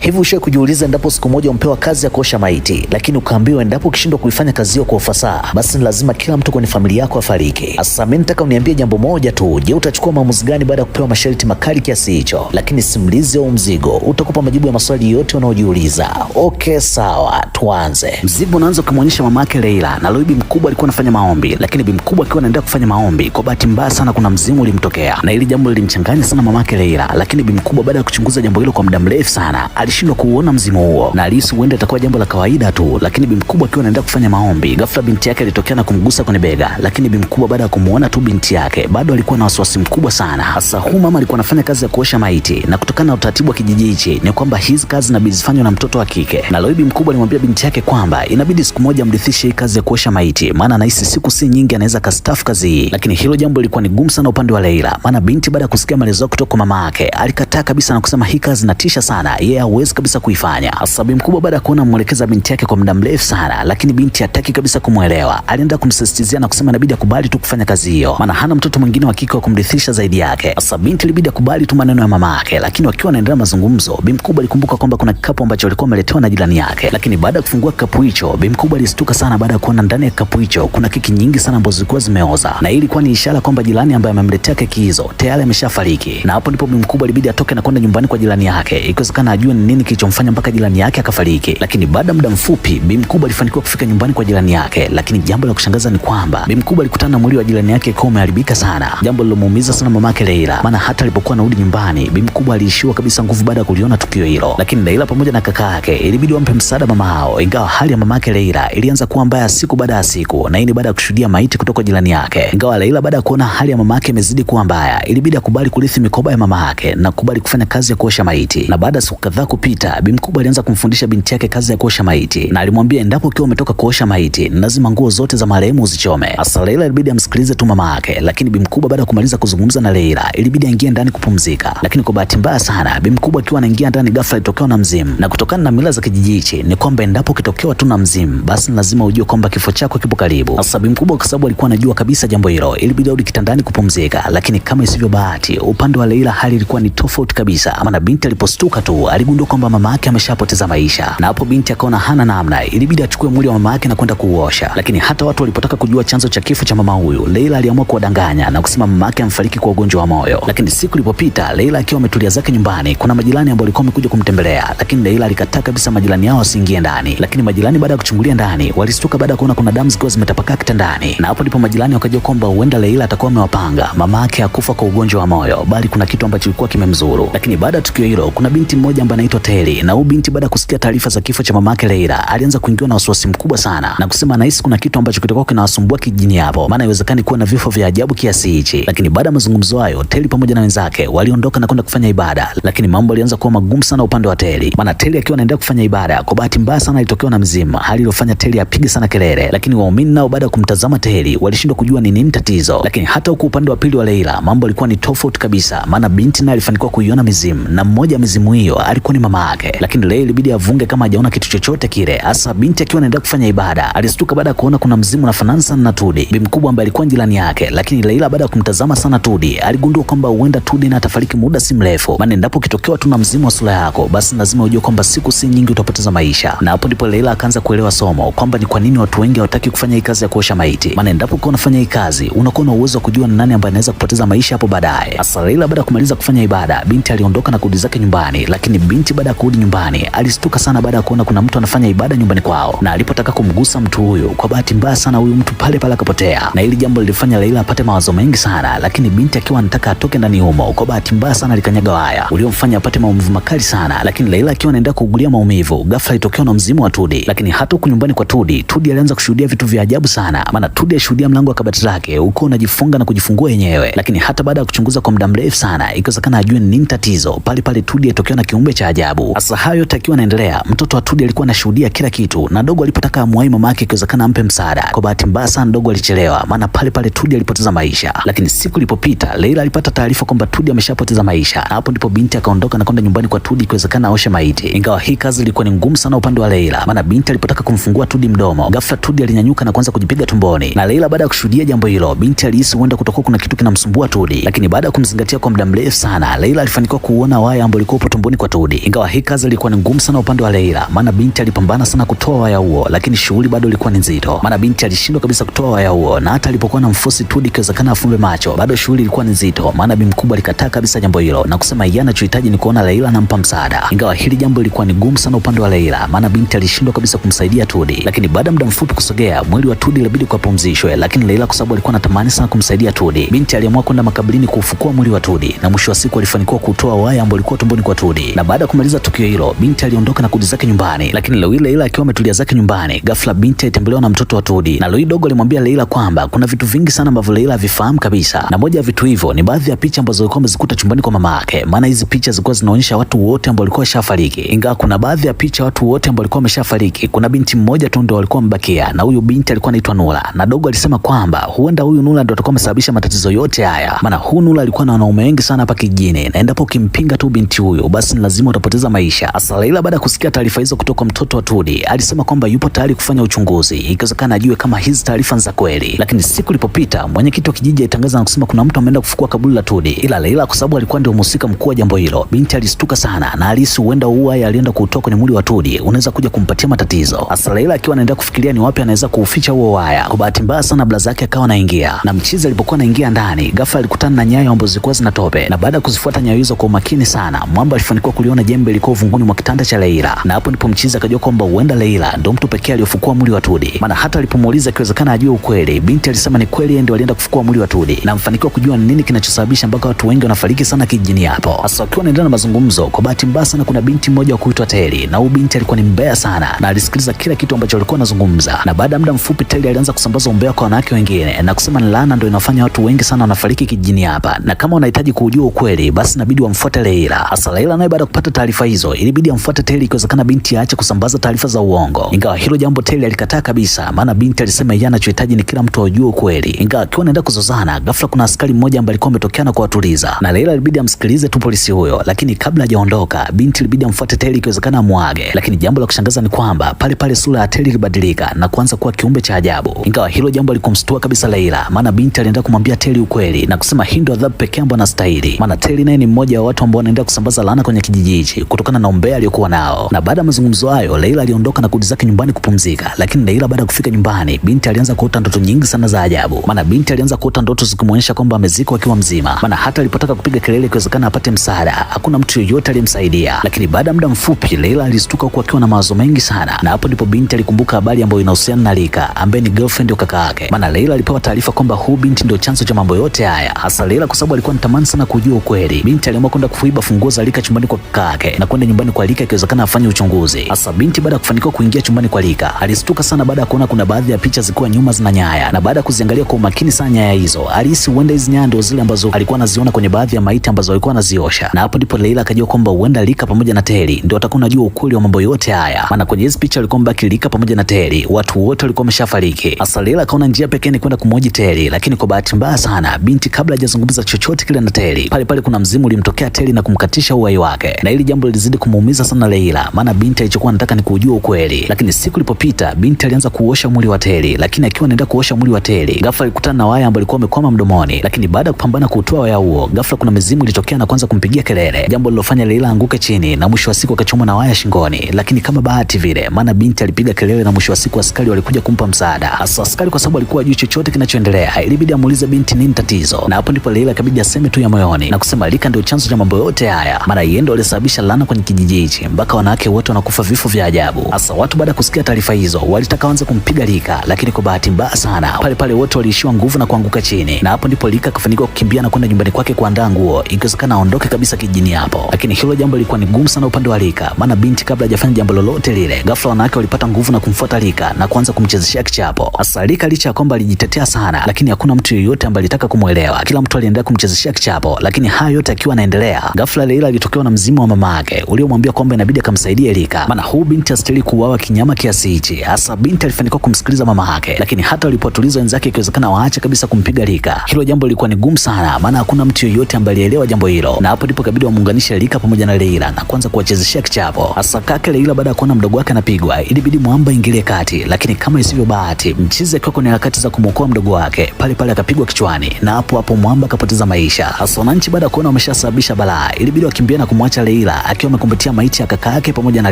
Hivi ushawahi kujiuliza endapo siku moja umpewa kazi ya kuosha maiti, lakini ukaambiwa endapo ukishindwa kuifanya kazi hiyo kwa ufasaha, basi ni lazima kila mtu kwenye familia yako afariki? Sasa mimi nataka uniambie jambo moja tu. Je, utachukua maamuzi gani baada ya kupewa masharti makali kiasi hicho? Lakini simulizi au mzigo utakupa majibu ya maswali yote unaojiuliza. Okay, sawa, tuanze. Mzigo unaanza kumwonyesha mamake Leila na Bi mkubwa alikuwa anafanya maombi, lakini Bi mkubwa akiwa anaendelea kufanya maombi, kwa bahati mbaya sana kuna mzimu ulimtokea, na hili jambo lilimchanganya sana mamake Leila. Lakini Bi mkubwa baada ya kuchunguza jambo hilo kwa muda mrefu sana, alishindwa kuona mzimu huo na alihisi huenda itakuwa jambo la kawaida tu. Lakini Bi mkubwa akiwa anaendelea kufanya maombi, ghafla binti yake alitokea na kumgusa kwenye bega. Lakini Bi mkubwa baada ya kumuona tu binti yake, bado alikuwa na wasiwasi mkubwa sana. Hasa huyu mama alikuwa anafanya kazi ya kuosha maiti, na kutokana na utaratibu wa kijiji hichi ni kwamba hizi kazi inabidi zifanywe na mtoto wa kike. Na Bi mkubwa alimwambia binti yake kwamba inabidi siku moja amrithishe hii kazi ya kuosha maiti, maana anahisi siku si nyingi anaweza kastaafu kazi hii. Lakini hilo jambo lilikuwa ni gumu sana upande wa Leila, maana binti baada ya kusikia maelezo kutoka kwa mama yake alikataa kabisa na kusema hii kazi inatisha sana, yeye hawezi kabisa kuifanya. Hasa Bi mkubwa baada ya kuona mwelekeza binti yake kwa muda mrefu sana, lakini binti hataki kabisa kumuelewa, alienda kumsisitizia na kusema inabidi akubali tu kufanya kazi hiyo, maana hana mtoto mwingine wa kike wa kumrithisha zaidi yake. Hasa binti ilibidi akubali tu maneno ya mama yake, lakini wakiwa wanaendelea mazungumzo, Bi mkubwa alikumbuka kwamba kuna kikapu ambacho alikuwa ameletewa na jirani yake. Lakini baada ya kufungua kikapu hicho, Bi mkubwa alistuka sana baada ya kuona ndani ya kikapu hicho kuna keki nyingi sana ambazo zilikuwa zimeoza, na hii ilikuwa ni ishara kwamba jirani ambaye amemletea keki hizo tayari ameshafariki. Na hapo ndipo Bi mkubwa ilibidi atoke na kwenda nyumbani kwa jirani yake, ikiwezekana ajue ni nini kilichomfanya mpaka jirani yake akafariki. Lakini baada ya muda mfupi, Bi mkubwa alifanikiwa kufika nyumbani kwa jirani yake, lakini jambo la kushangaza ni kwamba Bi mkubwa alikutana na mwili wa jirani yake ukiwa umeharibika sana, jambo lilomuumiza sana mamake Leila, maana hata alipokuwa anarudi nyumbani, Bi mkubwa aliishiwa kabisa nguvu baada ya kuliona tukio hilo. Lakini Leila pamoja na kaka yake ilibidi wampe msaada mama hao, ingawa hali ya mamake Leila ilianza kuwa mbaya siku baada ya siku, na hii ni baada ya kushuhudia maiti kutoka jirani yake. Ingawa Leila baada ya kuona hali ya mamake imezidi kuwa mbaya, ilibidi akubali kurithi mikoba ya mama yake na kukubali kufanya kazi ya kuosha maiti. Na baada ya siku kadhaa kupita, Bi mkubwa alianza kumfundisha binti yake kazi ya kuosha maiti, na alimwambia endapo ukiwa umetoka kuosha maiti, lazima nguo zote za marehemu uzichome. Hasa Leila ilibidi amsikilize tu mama yake, lakini Bi mkubwa baada ya kumaliza kuzungumza na Leila, ilibidi aingie ndani kupumzika. Lakini kwa bahati mbaya sana, Bi mkubwa akiwa anaingia ndani, ghafla alitokea na mzimu, na kutokana na mila za kijiji hichi ni kwamba endapo ukitokewa tu na mzimu, basi lazima ujue kwamba kifo chako kipo karibu. Hasa Bi mkubwa kwa sababu alikuwa anajua kabisa jambo hilo, ilibidi arudi kitandani kupumzika. Lakini kama isivyo bahati, upande wa Leila hali ilikuwa ni tofauti kabisa, maana binti alipostuka tu aligundua kwamba mama yake ameshapoteza maisha, na hapo binti akaona hana namna, ilibidi achukue mwili wa mama yake na kwenda kuuosha. Lakini hata watu walipotaka kujua chanzo cha kifo cha mama huyu, Leila aliamua kuwadanganya na kusema mama yake amfariki kwa ugonjwa wa moyo. Lakini siku ilipopita, Leila akiwa ametulia zake nyumbani, kuna majirani ambao walikuwa wamekuja kumtembelea, lakini Leila alikataa kabisa majirani hao wasiingie ndani. Lakini majirani baada ya kuchungulia ndani, walistuka baada ya kuona kuna damu zikiwa zimetapakaa kitandani, na hapo ndipo majirani wakajua kwamba huenda Leila atakuwa amewapanga mama yake akufa kwa ugonjwa wa moyo, bali kuna kitu ambacho kilikuwa kimemzuru. Lakini baada ya tukio hilo, kuna binti mmoja ambaye anaitwa Teli, na huyu binti baada ya kusikia taarifa za kifo cha mama yake Leila, alianza kuingiwa na wasiwasi mkubwa sana na kusema anahisi kuna kitu ambacho kitakuwa kinawasumbua kijijini hapo, maana haiwezekani kuwa na vifo vya ajabu kiasi hichi. Lakini baada ya mazungumzo hayo, Teli pamoja na wenzake waliondoka na kwenda kufanya ibada, lakini mambo yalianza kuwa magumu sana upande wa Teli, maana Teli akiwa anaendelea kufanya ibada, kwa bahati mbaya sana alitokewa na mzimu, hali iliyofanya Teli apige sana kelele. Lakini waumini nao baada ya kumtazama Teli walishindwa kujua ni nini tatizo. Lakini hata huko upande wa pili wa Leila mambo yalikuwa ni tofauti kabisa, maana binti naye alifanikiwa kuiona mizimu, na mmoja wa mizimu hiyo alikuwa ni mama yake. Lakini Leila ilibidi avunge kama hajaona kitu chochote kile. Hasa binti akiwa anaendelea kufanya ibada, alistuka baada ya kuona kuna mzimu unafanana sana na Tudi, Bi mkubwa ambaye alikuwa jirani yake. Lakini Leila baada ya kumtazama sana Tudi, aligundua kwamba huenda Tudi na atafariki muda si mrefu, maana endapo ukitokewa tu na mzimu wa sura yako, basi lazima ujue kwamba siku si nyingi utapoteza maisha. Na hapo ndipo Leila akaanza kuelewa somo kwamba ni kwa nini watu wengi hawataki kufanya hii kazi ya kuosha maiti, maana endapo ukiwa unafanya hii kazi unakuwa na uwezo wa kujua ni nani ambaye anaweza kupoteza maisha hapo baadaye. Hasa Leila baada ya kumaliza kufanya ibada, binti aliondoka na kurudi zake nyumbani. Lakini binti baada ya kurudi nyumbani alistuka sana baada ya kuona kuna mtu anafanya ibada nyumbani kwao, na alipotaka kumgusa mtu huyu, kwa bahati mbaya sana huyu mtu pale pale akapotea, na hili jambo lilifanya Leila apate mawazo mengi sana. Lakini binti akiwa anataka atoke ndani humo, kwa bahati mbaya sana alikanyaga waya uliomfanya apate maumivu makali sana. Lakini Leila akiwa anaendelea kuugulia maumivu, ghafla itokewa na mzimu wa Tudi. Lakini hata huko nyumbani kwa Tudi alianza kushuhudia vitu vya ajabu sana, maana Tudi alishuhudia mlango wa kabati lake uko unajifunga na kujifungua yenyewe. Lakini hata baada ya kuchunguza kwa muda mrefu sana, ikiwezekana ajue ni nini tatizo, pale pale Tudi alitokea na kiumbe cha ajabu. Hasa hayo yote akiwa anaendelea, mtoto wa Tudi alikuwa anashuhudia kila kitu, na dogo alipotaka amwai mama yake ikiwezekana ampe msaada, kwa bahati mbaya sana dogo alichelewa, maana pale pale Tudi alipoteza maisha. Lakini siku ilipopita, Leila alipata taarifa kwamba Tudi ameshapoteza maisha, na hapo ndipo binti akaondoka na kwenda nyumbani kwa Tudi ikiwezekana aoshe maiti. Ingawa hii kazi ilikuwa ni ngumu sana upande wa Leila, maana binti alipotaka kumfungua Tudi mdomo, ghafla Tudi alinyanyuka na kuanza kujipiga tumboni. Na Leila baada ya kushuhudia jambo hilo, binti alihisi huenda kutokuwa kuna kitu kinamsumbua Tudi. Lakini baada ya kumzingatia kwa muda mrefu sana, Leila alifanikiwa kuona waya ambao ulikuwa upo tumboni kwa Tudi. Ingawa hii kazi ilikuwa ni ngumu sana upande wa Leila, maana binti alipambana sana kutoa waya huo, lakini shughuli bado ilikuwa ni nzito, maana binti alishindwa kabisa kutoa waya huo, na hata alipokuwa na mfosi Tudi ikiwezekana afumbe macho, bado shughuli ilikuwa ni nzito, maana bi mkubwa alikataa kabisa jambo hilo na kusema yeye anachohitaji ni kuona Leila anampa msaada. Ingawa hili jambo lilikuwa ni gumu sana upande wa Leila, maana binti alishindwa kabisa kumsaidia Tudi, lakini baada muda mfupi kusogea, mwili wa Tudi ilibidi kupumzishwe, lakini Leila kwa sababu alikuwa anatamani sana kumsaidia Tudi, binti aliamua kwenda makaburini kuufukua mwili wa Tudi, na mwisho wa siku alifanikiwa kutoa waya ambao ulikuwa tumboni kwa Tudi. Na baada ya kumaliza tukio hilo, binti aliondoka na kurudi zake nyumbani, lakini leo Leila akiwa ametulia zake nyumbani, ghafla binti alitembelewa na mtoto wa Tudi, na Loi dogo alimwambia Leila kwamba kuna vitu vingi sana ambavyo Leila havifahamu kabisa, na moja ya vitu hivyo ni baadhi ya picha ambazo alikuwa amezikuta chumbani kwa mama yake, maana hizi picha zilikuwa zinaonyesha watu wote ambao walikuwa washafariki. Ingawa kuna baadhi ya picha watu wote ambao walikuwa wameshafariki, kuna binti mmoja tu ndio walikuwa mbakia, na huyu binti alikuwa anaitwa Nura, na dogo alisema kwamba huenda huyu Nura ndio atakuwa amesababisha matatizo yote haya, maana huyu Nura alikuwa na wanaume wengi sana hapa kijijini, na endapo ukimpinga tu binti huyo basi lazima utapoteza maisha. Asa Leila baada ya kusikia taarifa hizo kutoka mtoto wa Tudi, alisema kwamba yupo tayari kufanya uchunguzi, ikiwezekana ajue kama hizi taarifa ni za kweli. Lakini siku ilipopita, mwenyekiti wa kijiji alitangaza na kusema kuna mtu ameenda kufukua kaburi la Tudi, ila Leila kwa sababu alikuwa ndio mhusika mkuu wa jambo hilo, binti alistuka sana na alisi huenda uhai alienda kuutoa kwenye mwili wa Tudi unaweza kuja kumpatia matatizo. Asa Leila akiwa anaendelea kufikiria ni wapi anaweza kuuficha huo waya, kwa bahati mbaya sana blaza yake akawa anaingia, na mchizi alipokuwa anaingia ndani, ghafla alikutana na nyayo ambazo zilikuwa zina tope, na baada ya kuzifuata nyayo hizo kwa umakini sana, mwamba alifanikiwa kuliona jembe liko uvunguni mwa kitanda cha Leila, na hapo ndipo mchizi akajua kwamba huenda Leila ndio mtu pekee aliyofukua mwili wa Tudi, maana hata alipomuuliza ikiwezekana ajue ukweli, binti alisema ni kweli yeye ndio alienda kufukua mwili wa Tudi, na mfanikiwa kujua nini kinachosababisha mpaka watu wengi wanafariki sana kijijini hapo. Sasa wakiwa wanaendelea na mazungumzo, kwa bahati mbaya sana kuna binti mmoja wa kuitwa Teli, na huyu binti alikuwa ni mbaya sana na alisikiliza kila kitu ambacho walikuwa wanazungumza, na baada ya muda mfupi Teli alianza kusambaza umbea kwa wanawake wengine na kusema ni laana ndio inafanya watu wengi sana wanafariki kijijini hapa, na kama unahitaji kujua ukweli basi inabidi wamfuate Leila. Sasa Leila naye baada ya kupata taarifa hizo ilibidi amfuate Teli, ikiwezekana binti aache kusambaza taarifa za uongo. Ingawa hilo jambo Teli alikataa kabisa, maana binti alisema yeye anachohitaji ni kila mtu ajue ukweli. Ingawa akiwa anaenda kuzozana, ghafla kuna askari mmoja ambaye alikuwa ametokea na kuwatuliza, na Leila ilibidi amsikilize tu polisi huyo, lakini kabla hajaondoka binti ilibidi amfuate Teli, ikiwezekana amuage. Lakini jambo la kushangaza ni kwamba pale pale sura ya Teli ilibadilika na kuanza kuwa kiumbe cha ajabu. Ingawa hilo jambo likumstua kabisa Leila, maana binti alienda kumwambia Teli ukweli na kusema hii ndio adhabu pekee ambayo anastahili, maana Teli naye ni mmoja wa watu ambao wanaenda kusambaza laana kwenye kijiji hichi kutokana na umbea aliyokuwa nao. Na baada ya mazungumzo hayo, Leila aliondoka na kurudi zake nyumbani kupumzika, lakini Leila baada ya kufika nyumbani, binti alianza kuota ndoto nyingi sana za ajabu, maana binti alianza kuota ndoto zikimuonyesha kwamba amezikwa akiwa mzima, maana hata alipotaka kupiga kelele ikiwezekana apate msaada, hakuna mtu yoyote aliyemsaidia. Lakini baada ya muda mfupi Leila alistuka huku akiwa na mawazo mengi sana, na hapo ndipo binti alikumbuka habari ambayo inahusiana na Lika ambaye ni girlfriend wa kaka yake, maana Leila alipewa taarifa kwamba huyu binti ndio chanzo cha mambo yote haya. Hasa Leila kwa sababu alikuwa anatamani sana kujua ukweli, binti aliamua kwenda kuiba funguo za Lika chumbani kwa kaka yake na kwenda nyumbani kwa Lika ikiwezekana afanye uchunguzi. Hasa binti baada ya kufanikiwa kuingia chumbani kwa Lika alistuka sana baada ya kuona kuna baadhi ya picha zilikuwa nyuma zina nyaya, na baada ya kuziangalia kwa umakini sana nyaya hizo alihisi huenda hizo nyaya ndio zile ambazo alikuwa anaziona kwenye baadhi ya maiti ambazo alikuwa anaziosha, na hapo ndipo Leila akajua kwamba huenda Lika pamoja na Teli ndio watakuwa wanajua ukweli wa mambo yote haya, maana kwenye hizo picha alikuwa mbaki Lika pamoja na Teli, watu wote walikuwa wameshafariki. Hasa Leila akaona njia pekee ni kwenda kumhoji Teli, lakini kwa bahati mbaya sana binti kabla hajazungumza chochote kile na Teli, pale pale kuna mzimu ulimtokea Teli na kumkatisha uhai wake, na hili jambo lilizidi kumuumiza sana Leila, maana binti alichokuwa anataka ni kujua ukweli. Lakini siku ilipopita, binti alianza kuosha mwili wa Teli, lakini akiwa anaenda kuosha mwili wa Teli, ghafla alikutana na waya ambao ulikuwa umekwama mdomoni, lakini baada ya kupambana kuutoa waya huo, ghafla kuna mizimu ilitokea na kuanza kumpigia kelele, jambo lilofanya Leila anguke chini na mwisho wa siku akachomwa na waya shingoni. Lakini kama bahati vile, maana binti alipiga kelele na mwisho wa siku askari walikuja kumpa msaada. Hasa askari kwa sababu alikuwa hajui chochote kinachoendelea, ilibidi amuulize binti nini tatizo, na hapo ndipo Leila ikabidi aseme tu ya moyoni na kusema Lika ndio chanzo cha mambo yote haya, maana yeye ndio alisababisha laana kwenye kijiji hichi mpaka wanawake wote wanakufa vifo vya ajabu. Hasa watu baada ya kusikia taarifa hizo walitaka waanze kumpiga Lika, lakini kwa bahati mbaya sana pale pale wote waliishiwa nguvu na kuanguka chini, na hapo ndipo Lika akafanikiwa kukimbia na kwenda nyumbani kwake kuandaa nguo, ikiwezekana aondoke kabisa kijijini hapo. Lakini hilo jambo lilikuwa ni gumu sana upande wa Lika, maana binti kabla hajafanya jambo lolote lile, ghafla wanawake walipata nguvu na kumfuata Lika na kuanza kumchezeshea kichapo. Hasa Lika licha ya kwamba alijitetea sana, lakini hakuna mtu yeyote ambaye alitaka kumuelewa, kila mtu aliendelea kumchezeshea kichapo. Lakini haya yote akiwa anaendelea, ghafla Leila alitokewa na mzimu wa mama yake uliomwambia kwamba inabidi akamsaidie Lika, maana huu binti astahili kuuawa kinyama kiasi hichi. Hasa binti alifanikiwa kumsikiliza mama yake, lakini hata walipotuliza wenzake ikiwezekana waache kabisa kumpiga Lika, hilo jambo lilikuwa ni gumu sana, maana hakuna mtu yeyote ambaye alielewa jambo hilo, na hapo ndipo kabidi wamuunganishe Lika pamoja na Leila na kuanza kuwachezeshea kichapo. Hasa kaka Leila baada ya kuona mdogo wake anapigwa, ilibidi mwamba ingilie kati, lakini kama isivyo bahati, mchizi akiwa kwenye harakati za kumwokoa mdogo wake, pale pale akapigwa kichwani na hapo hapo mwamba akapoteza maisha. Hasa wananchi baada ya kuona wameshasababisha balaa, ilibidi wakimbia na kumwacha Leila akiwa amekumbatia maiti ya kaka yake pamoja na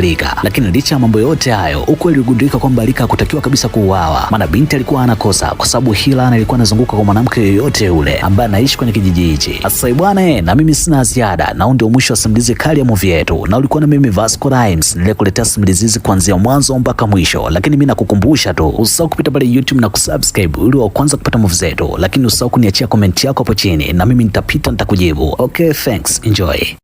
Rika. Lakini licha ya mambo yote hayo, ukweli uligundulika kwamba Rika hakutakiwa kabisa kuuawa, maana binti alikuwa anakosa kwa sababu Hilan alikuwa anazunguka kwa mwanamke yoyote yule ambaye anaishi kwenye kijiji hichi. Sasa bwana, na mimi sina ziada, na ndio mwisho wa simulizi kali ya movie yetu, na ulikuwa na mimi Vasco Rhymes nilikuletea simulizi hizi kuanzia mwanzo mpaka mwisho. Lakini mimi nakukumbusha tu usisahau kupita pale YouTube na kusubscribe ili wa kwanza kupata movie zetu, lakini usisahau kuniachia comment yako hapo chini na mimi nitapita nitakujibu. Okay, thanks, enjoy.